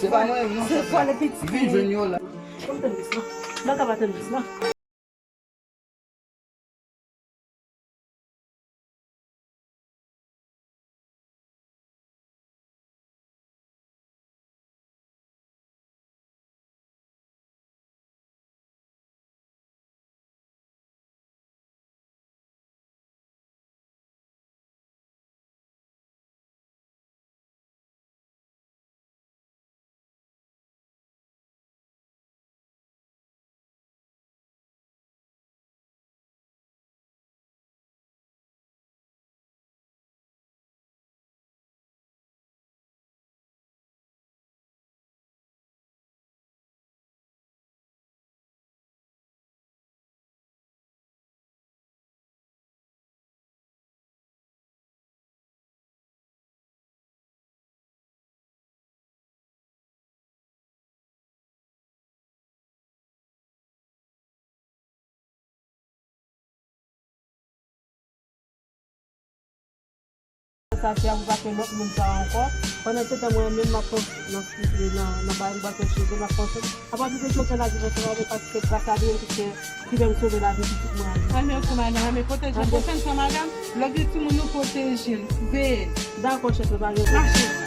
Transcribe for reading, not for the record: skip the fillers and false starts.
C'est pas moi, non. C'est pas les petits. Vive là. Comme tu dis, non. Là, tu vas te dire, non. ça, c'est à vous battre l'autre monde ça encore. Pendant ce temps, moi-même, ma force, dans le bateau chez eux, ma force. À partir de ce moment-là, je vais faire parce que grâce à Dieu, qui va me sauver la vie de tout le monde. Merci, madame. Mais protéger, madame. L'objectif, nous protéger. D'accord, chef, Marchez.